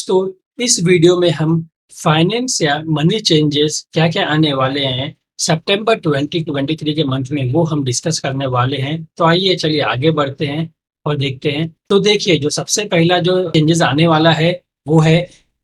दोस्तों, इस वीडियो में हम फाइनेंस या मनी चेंजेस क्या-क्या आने वाले हैं सितंबर 2023 के मंथ में, वो हम डिस्कस करने वाले हैं। तो आइए चलिए आगे बढ़ते हैं और देखते हैं। तो देखिए, जो सबसे पहला जो चेंजेस आने वाला है वो है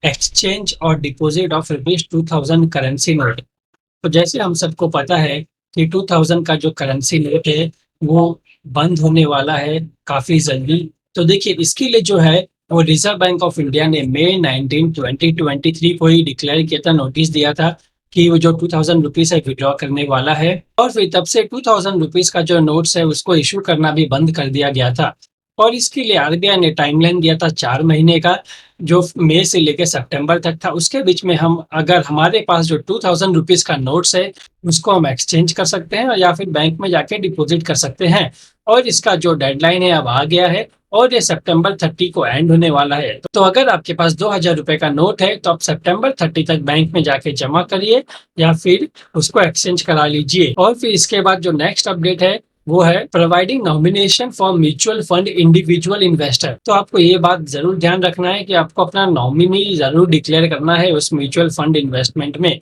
एक्सचेंज और deposit of rupees 2000 currency note. तो जैसे हम सबको पता है कि 2000 का जो करेंसी नोट है वो बंद होने वाला है काफ़ी जल्दी। तो देखिए, इसके लिए जो है वो रिजर्व बैंक ऑफ इंडिया ने मई 19 2023 को ही डिक्लेयर किया था, नोटिस दिया था कि वो जो 2000 रुपीज़ है विड्रॉ करने वाला है। और फिर तब से 2000 रुपीज़ का जो नोट्स है उसको इशू करना भी बंद कर दिया गया था। और इसके लिए आरबीआई ने टाइमलाइन दिया था 4 महीने का, जो मई से लेकर सितंबर तक था। उसके बीच में हम, अगर हमारे पास जो 2000 रुपीज़ का नोट्स है उसको हम एक्सचेंज कर सकते हैं या फिर बैंक में जाके डिपॉजिट कर सकते हैं। और इसका जो डेडलाइन है अब आ गया है और ये सितंबर 30 को एंड होने वाला है। तो अगर आपके पास 2000 रुपए का नोट है तो आप सितंबर 30 तक बैंक में जाके जमा करिए या फिर उसको एक्सचेंज करा लीजिए। और फिर इसके बाद जो नेक्स्ट अपडेट है वो है providing nomination for mutual fund individual investor. तो आपको ये बात जरूर ध्यान रखना है कि आपको अपना नॉमिनी जरूर डिक्लेयर करना है उस म्यूचुअल फंड इन्वेस्टमेंट में।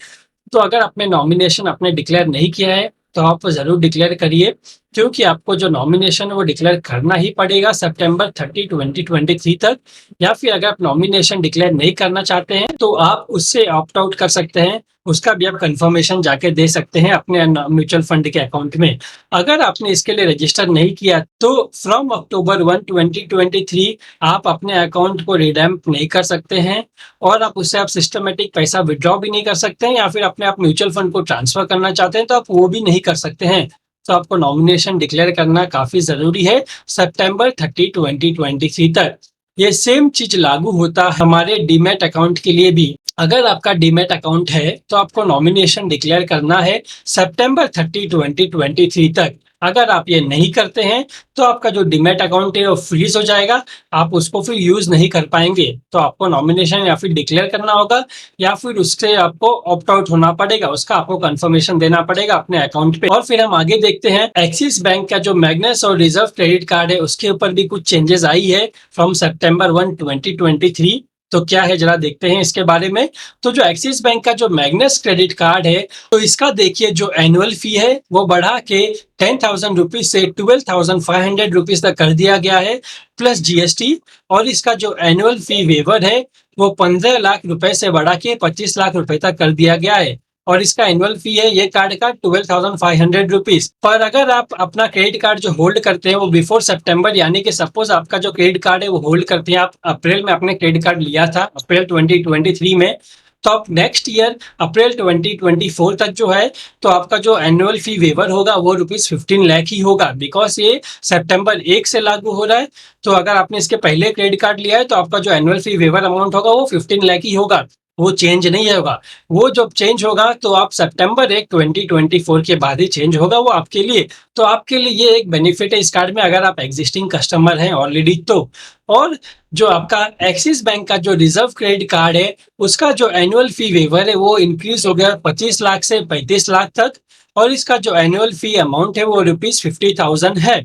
तो अगर आपने नॉमिनेशन आपने डिक्लेयर नहीं किया है तो आप ज़रूर डिक्लेयर करिए, क्योंकि आपको जो नॉमिनेशन है वो डिक्लेयर करना ही पड़ेगा सितंबर 30 2023 तक। या फिर अगर आप नॉमिनेशन डिक्लेयर नहीं करना चाहते हैं तो आप उससे ऑप्ट आउट कर सकते हैं, उसका भी आप कंफर्मेशन जाके दे सकते हैं अपने म्यूचुअल फंड के अकाउंट में। अगर आपने इसके लिए रजिस्टर नहीं किया तो फ्रॉम अक्टूबर 1 2023 आप अपने अकाउंट को रिडैम्प नहीं कर सकते हैं और आप उससे आप सिस्टमेटिक पैसा विड्रॉ भी नहीं कर सकते हैं, या फिर अपने आप म्यूचुअल फंड को ट्रांसफर करना चाहते हैं तो आप वो भी नहीं कर सकते हैं। तो आपको नॉमिनेशन डिक्लेयर करना काफी जरूरी है सितंबर 30 2023 तक। ये सेम चीज लागू होता है हमारे डीमैट अकाउंट के लिए भी। अगर आपका डीमैट अकाउंट है तो आपको नॉमिनेशन डिक्लेयर करना है सितंबर 30 2023 तक। अगर आप ये नहीं करते हैं तो आपका जो डीमैट अकाउंट है वो फ्रीज हो जाएगा, आप उसको फिर यूज नहीं कर पाएंगे। तो आपको नॉमिनेशन या फिर डिक्लेयर करना होगा या फिर उससे आपको ऑप्ट आउट होना पड़ेगा, उसका आपको कंफर्मेशन देना पड़ेगा अपने अकाउंट पे। और फिर हम आगे देखते हैं एक्सिस बैंक का जो मैग्नस और रिजर्व क्रेडिट कार्ड है उसके ऊपर भी कुछ चेंजेस आई है फ्रॉम सितंबर 1 2023। तो क्या है जरा देखते हैं इसके बारे में। तो जो एक्सिस बैंक का जो मैग्नस क्रेडिट कार्ड है तो इसका देखिए जो एनुअल फी है वो बढ़ा के 10,000 रुपीज से 12,500 रुपीज तक कर दिया गया है प्लस जीएसटी। और इसका जो एनुअल फी वेवर है वो 15 लाख रुपए से बढ़ा के 25 लाख रुपए तक कर दिया गया है। और इसका एनुअल फी है ये कार्ड का 12,500 रुपीज। पर अगर आप अपना क्रेडिट कार्ड जो होल्ड करते हैं वो बिफोर सितंबर, यानी कि सपोज आपका जो क्रेडिट कार्ड है वो होल्ड करते हैं, आप अप्रैल में आपने क्रेडिट कार्ड लिया था अप्रैल 2023 में, तो आप नेक्स्ट ईयर अप्रैल 2024 तक जो है तो आपका जो एनुअल फी वेवर होगा वो रुपीज 15 लाख ही होगा, बिकॉज ये सितंबर 1 से लागू हो रहा है। तो अगर आपने इसके पहले क्रेडिट कार्ड लिया है तो आपका जो एनुअल फी वेवर अमाउंट होगा वो 15 लाख ही होगा, वो चेंज नहीं होगा। वो जब चेंज होगा तो आप सितंबर 1 2024 के बाद ही चेंज होगा वो आपके लिए। तो आपके लिए ये एक बेनिफिट है इस कार्ड में, अगर आप एग्जिस्टिंग कस्टमर हैं ऑलरेडी तो। और जो आपका एक्सिस बैंक का जो रिजर्व क्रेडिट कार्ड है उसका जो एनुअल फी वेवर है वो इंक्रीज हो गया 25 लाख से 35 लाख तक। और इसका जो एनुअल फी अमाउंट है वो रुपीज 50,000 है।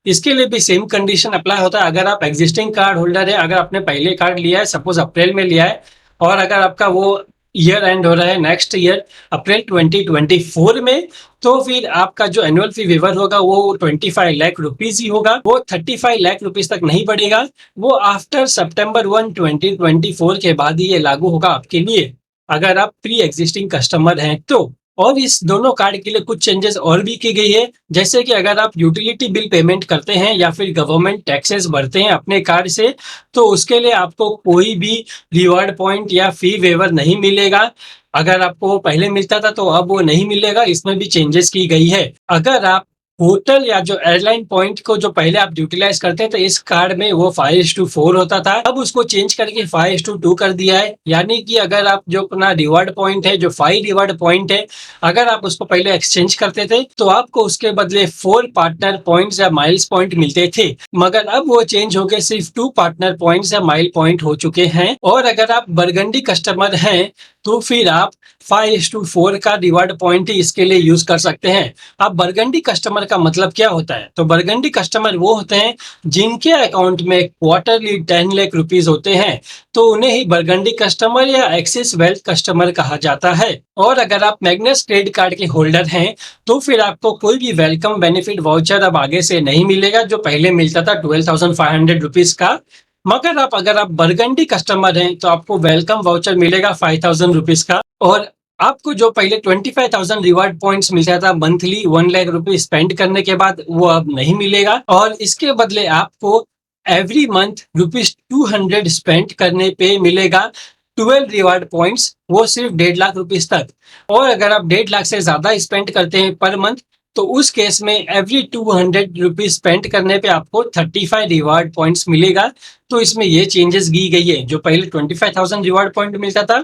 इसके लिए भी सेम कंडीशन अप्लाई होता है। अगर आप एग्जिस्टिंग कार्ड होल्डर है, अगर आपने पहले कार्ड लिया है सपोज अप्रैल में लिया है और अगर आपका वो ईयर एंड हो रहा है नेक्स्ट ईयर अप्रैल 2024 में, तो फिर आपका जो एनुअल फी वेवर होगा वो 25 लाख रुपीज ही होगा, वो 35 लाख रुपीज तक नहीं बढ़ेगा। वो आफ्टर सितंबर 1 2024 के बाद ही ये लागू होगा आपके लिए, अगर आप प्री एग्जिस्टिंग कस्टमर हैं तो। और इस दोनों कार्ड के लिए कुछ चेंजेस और भी की गई है, जैसे कि अगर आप यूटिलिटी बिल पेमेंट करते हैं या फिर गवर्नमेंट टैक्सेस भरते हैं अपने कार्ड से तो उसके लिए आपको कोई भी रिवॉर्ड पॉइंट या फी वेवर नहीं मिलेगा। अगर आपको वो पहले मिलता था तो अब वो नहीं मिलेगा, इसमें भी चेंजेस की गई है। अगर आप होटल या जो एयरलाइन पॉइंट को जो पहले आप यूटिलाइज करते हैं तो इस कार्ड में वो 5:4 होता था, अब उसको चेंज करके 5:2 कर दिया है। यानी कि अगर आप जो अपना रिवार्ड पॉइंट है, जो 5 रिवार्ड पॉइंट है, अगर आप उसको पहले एक्सचेंज करते थे तो आपको उसके बदले 4 पार्टनर पॉइंट्स या माइल्स पॉइंट मिलते थे, मगर अब वो चेंज होकर सिर्फ 2 पार्टनर पॉइंट्स या माइल पॉइंट हो चुके हैं। और अगर आप बरगंडी कस्टमर हैं तो फिर आप 5:4 का रिवार्ड पॉइंट ही इसके लिए यूज कर सकते हैं। अब बरगंडी कस्टमर का मतलब क्या होता है? तो बरगंडी कस्टमर वो होते हैं जिनके अकाउंट में क्वार्टरली 10 लाख रुपीस होते हैं, तो उन्हें ही बरगंडी कस्टमर या एक्सिस वेल्थ कस्टमर कहा जाता है। और अगर आप मैग्नस क्रेडिट कार्ड के होल्डर हैं, तो फिर आपको कोई भी वेलकम बेनिफिट वाउचर अब आगे से नहीं मिलेगा, जो पहले मिलता था 12,500 रुपीज का। मगर अगर आप बरगंडी कस्टमर हैं, तो आपको वेलकम वाउचर मिलेगा 5,000 रुपीज का। और आपको जो पहले 25,000 रिवार्ड पॉइंट्स मिलता था मंथली 1 लाख रुपए स्पेंड करने के बाद, वो अब नहीं मिलेगा। और इसके बदले आपको एवरी मंथ ₹200 स्पेंड करने पे मिलेगा 12 रिवार्ड पॉइंट्स, वो सिर्फ 1.5 लाख रुपीस तक। और अगर आप 1.5 लाख से ज्यादा स्पेंड करते हैं पर मंथ, तो उस केस में एवरी 200 रुपीज स्पेंड करने पे आपको 35 रिवार्ड पॉइंट्स मिलेगा। तो इसमें ये चेंजेस की गई है। जो पहले 25,000 रिवार्ड पॉइंट मिलता था,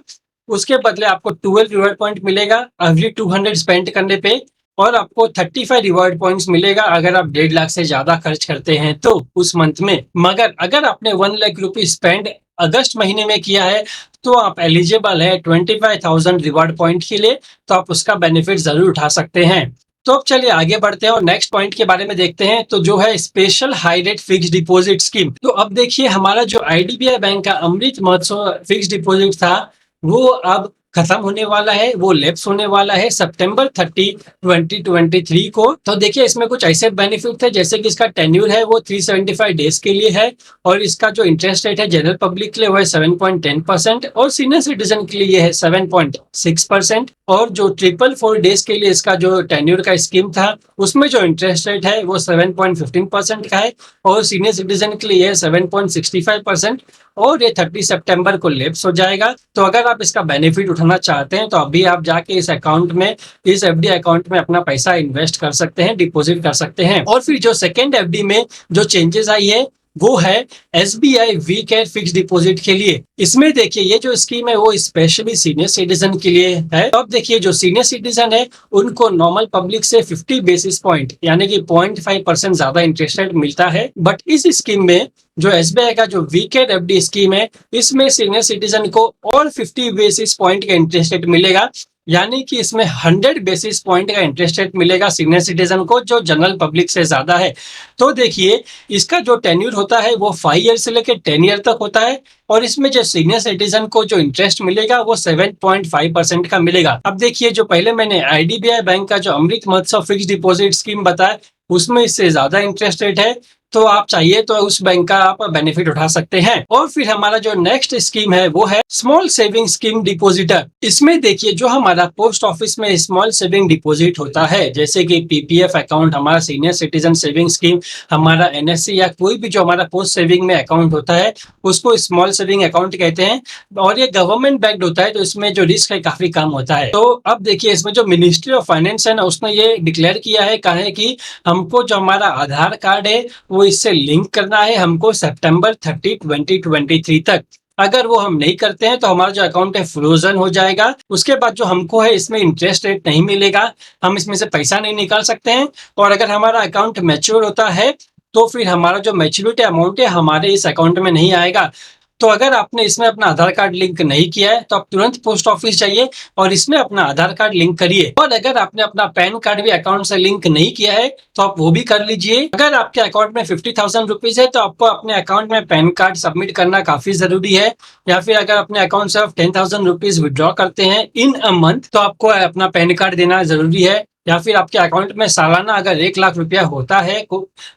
उसके बदले आपको 12 रिवार्ड पॉइंट मिलेगा एवरी 200 स्पेंड करने पे। और आपको 35 रिवार्ड पॉइंट्स मिलेगा अगर आप 1.5 लाख से ज्यादा खर्च करते हैं तो उस मंथ में। मगर अगर आपने 1 लाख रुपए स्पेंड अगस्त महीने में किया है, तो आप एलिजिबल है 25,000 रिवार्ड पॉइंट के लिए, तो आप उसका बेनिफिट जरूर उठा सकते हैं। तो अब चलिए आगे बढ़ते हैं और नेक्स्ट पॉइंट के बारे में देखते हैं, तो जो है special high rate fix deposit scheme. तो अब देखिए, हमारा जो आईडीबीआई बैंक का अमृत महोत्सव फिक्स डिपॉजिट था, वो अब खत्म होने वाला है, वो लैप्स होने वाला है सितंबर 30, 2023 को। तो देखिए, इसमें कुछ ऐसे बेनिफिट है, जैसे कि इसका टेन्यूर है वो 375 डेज के लिए है, और इसका जो इंटरेस्ट रेट है जनरल पब्लिक के लिए वो है 7.10% और सीनियर सिटीजन के लिए है 7.6%। और जो 444 डेज के लिए इसका जो टेन्यूर का स्कीम था, उसमें जो इंटरेस्ट रेट है वो 7.15% का है, और सीनियर सिटीजन के लिए है 7.65%। और ये 30 सितंबर को लैप्स हो जाएगा। तो अगर आप इसका बेनिफिट उठाना चाहते हैं, तो अभी आप जाके इस अकाउंट में, इस एफडी अकाउंट में अपना पैसा इन्वेस्ट कर सकते हैं, डिपॉजिट कर सकते हैं। और फिर जो सेकेंड एफडी में जो चेंजेस आई है, वो है SBI we care fix deposit के लिए। इसमें देखिए, ये जो स्कीम है वो स्पेशली सीनियर सिटीजन के लिए है। तो अब देखिए, जो सीनियर सिटीजन है उनको नॉर्मल पब्लिक से 50 बेसिस पॉइंट यानी कि 0.5% ज्यादा इंटरेस्ट रेट मिलता है। बट इस स्कीम में, जो एसबीआई का जो वी केयर एफडी स्कीम है, इसमें सीनियर सिटीजन को और 50 बेसिस पॉइंट का इंटरेस्ट रेट मिलेगा, यानी कि इसमें 100 बेसिस पॉइंट का इंटरेस्ट रेट मिलेगा सीनियर सिटीजन को, जो जनरल पब्लिक से ज्यादा है। तो देखिए, इसका जो टेन्यूर होता है वो 5 ईयर से लेकर 10 ईयर तक होता है, और इसमें जो सीनियर सिटीजन को जो इंटरेस्ट मिलेगा वो 7.5% का मिलेगा। अब देखिए, जो पहले मैंने आईडीबीआई बैंक का जो Amrit Mahotsav fix deposit scheme बताया, उसमें इससे ज्यादा इंटरेस्ट रेट है। तो आप चाहिए तो उस बैंक का आप बेनिफिट उठा सकते हैं। और फिर हमारा जो नेक्स्ट स्कीम है वो है स्मॉल सेविंग स्कीम डिपॉजिटर। इसमें देखिए, जो हमारा पोस्ट ऑफिस में स्मॉल सेविंग डिपॉजिट होता है, जैसे कि पीपीएफ अकाउंट, हमारा सीनियर सिटीजन सेविंग स्कीम, हमारा एनएससी, या कोई भी जो हमारा पोस्ट सेविंग में अकाउंट होता है, उसको स्मॉल सेविंग अकाउंट कहते हैं। और ये गवर्नमेंट बैक्ड होता है, तो इसमें जो रिस्क है काफी कम होता है। तो अब देखिए, इसमें जो मिनिस्ट्री ऑफ फाइनेंस है ना, उसने ये डिक्लेयर किया है, कहा है कि हमको जो हमारा आधार कार्ड है वो इससे लिंक करना है हमको सितंबर 30, 2023 तक। अगर वो हम नहीं करते हैं, तो हमारा जो अकाउंट है फ्रोजन हो जाएगा। उसके बाद जो हमको है, इसमें इंटरेस्ट रेट नहीं मिलेगा, हम इसमें से पैसा नहीं निकाल सकते हैं। और अगर हमारा अकाउंट मैच्योर होता है, तो फिर हमारा जो मैच्योरिटी अमाउंट है हमारे इस अकाउंट में नहीं आएगा। तो अगर आपने इसमें अपना आधार कार्ड लिंक नहीं किया है, तो आप तुरंत पोस्ट ऑफिस जाइए और इसमें अपना आधार कार्ड लिंक करिए। और अगर आपने अपना पैन कार्ड भी अकाउंट से लिंक नहीं किया है, तो आप वो भी कर लीजिए। अगर आपके अकाउंट में 50,000 रुपीज है, तो आपको अपने अकाउंट में पैन कार्ड सबमिट करना काफी जरूरी है। या फिर अगर अपने अकाउंट से आप 10,000 रुपीज विड्रॉ करते हैं इन अ मंथ, तो आपको अपना पैन कार्ड देना जरूरी है। या फिर आपके अकाउंट में सालाना अगर 1 लाख रुपया होता है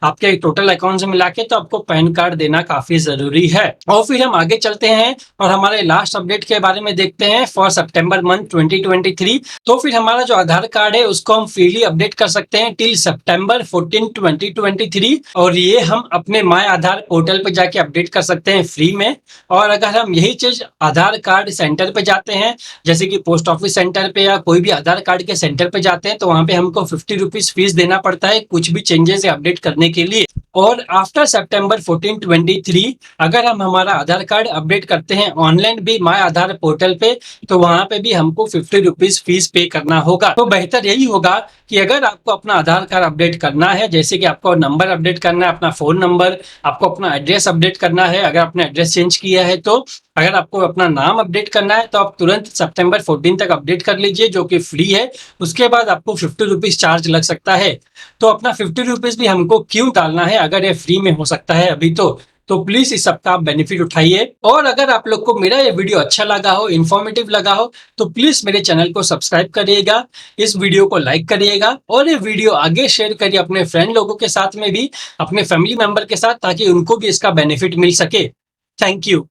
आपके टोटल अकाउंट से मिला के, तो आपको पैन कार्ड देना काफी जरूरी है। और फिर हम आगे चलते हैं और हमारे लास्ट अपडेट के बारे में देखते हैं फॉर सितंबर मंथ 2023। तो फिर हमारा जो आधार कार्ड है उसको हम फ्रीली अपडेट कर सकते हैं टिल सितंबर 14, 2023। और ये हम अपने माय आधार पोर्टल पे जाके अपडेट कर सकते हैं फ्री में। और अगर हम यही चीज आधार कार्ड सेंटर पे जाते हैं, जैसे कि पोस्ट ऑफिस सेंटर पे या कोई भी आधार कार्ड के सेंटर पे जाते हैं, तो वहां पे हमको 50 रुपीज फीस देना पड़ता है कुछ भी चेंजेस या अपडेट करने के लिए। और आफ्टर सितंबर 14 23 अगर हम हमारा आधार कार्ड अपडेट करते हैं ऑनलाइन भी माय आधार पोर्टल पे, तो वहां पे भी हमको 50 रुपीज फीस पे करना होगा। तो बेहतर यही होगा कि अगर आपको अपना आधार कार्ड अपडेट करना है, जैसे कि आपको नंबर अपडेट करना है, अपना फोन नंबर, आपको अपना एड्रेस अपडेट करना है, अगर आपने एड्रेस चेंज किया है तो, अगर आपको अपना नाम अपडेट करना है तो आप तुरंत सितंबर 14 तक अपडेट कर लीजिए, जो कि फ्री है। उसके बाद आपको 50 रुपीज चार्ज लग सकता है। तो अपना 50 रुपीज भी हमको क्यों डालना है अगर ये फ्री में हो सकता है अभी तो प्लीज इस सबका आप बेनिफिट उठाइए। और अगर आप लोग को मेरा ये वीडियो अच्छा लगा हो, इन्फॉर्मेटिव लगा हो, तो प्लीज मेरे चैनल को सब्सक्राइब करिएगा, इस वीडियो को लाइक करिएगा और ये वीडियो आगे शेयर करिए अपने फ्रेंड लोगों के साथ में भी, अपने फैमिली मेंबर के साथ, ताकि उनको भी इसका बेनिफिट मिल सके। Thank you.